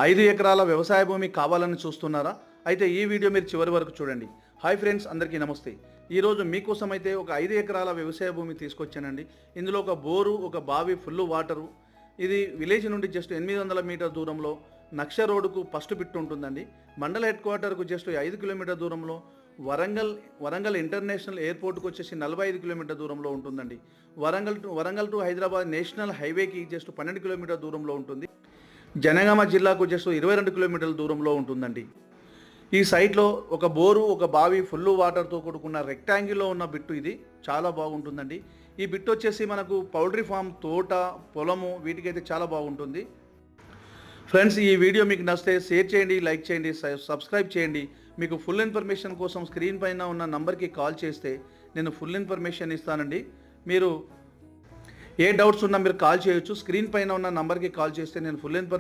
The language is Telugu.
5 ఎకరాల వ్యవసాయ భూమి కావాలని చూస్తున్నారా? అయితే ఈ వీడియో మీరు చివరి వరకు చూడండి. హాయ్ ఫ్రెండ్స్, అందరికీ నమస్తే. ఈరోజు మీకోసం అయితే ఒక 5 ఎకరాల వ్యవసాయ భూమి తీసుకొచ్చానండి. ఇందులో ఒక బోరు, ఒక బావి ఫుల్ వాటరు. ఇది విలేజ్ నుండి జస్ట్ 800 మీటర్ దూరంలో నక్ష రోడ్డుకు ఫస్ట్ బిట్ ఉంటుందండి. మండల హెడ్ క్వార్టర్కు జస్ట్ 5 కిలోమీటర్ దూరంలో వరంగల్ ఇంటర్నేషనల్ ఎయిర్పోర్ట్కి వచ్చేసి 45 కిలోమీటర్ దూరంలో ఉంటుందండి. వరంగల్ టు హైదరాబాద్ నేషనల్ హైవేకి జస్ట్ 12 కిలోమీటర్ దూరంలో ఉంటుంది. జనగామ జిల్లాకు జస్ట్ 22 కిలోమీటర్ల దూరంలో ఉంటుందండి. ఈ సైట్లో ఒక బోరు, ఒక బావి ఫుల్ వాటర్తో కూడుకున్న రెక్టాంగిల్లో ఉన్న బిట్టు ఇది చాలా బాగుంటుందండి. ఈ బిట్టు వచ్చేసి మనకు పౌల్ట్రీ ఫామ్, తోట, పొలము వీటికైతే చాలా బాగుంటుంది. ఫ్రెండ్స్, ఈ వీడియో మీకు నచ్చితే షేర్ చేయండి, లైక్ చేయండి, సబ్స్క్రైబ్ చేయండి. మీకు ఫుల్ ఇన్ఫర్మేషన్ కోసం స్క్రీన్ పైన ఉన్న నంబర్కి కాల్ చేస్తే నేను ఫుల్ ఇన్ఫర్మేషన్ ఇస్తానండి. మీరు ఏ డౌట్స్ ఉన్నా మీరు కాల్ చేయొచ్చు. స్క్రీన్ పైన ఉన్న నంబర్కి కాల్ చేస్తే నేను ఫుల్ ఇన్ఫర్మేషన్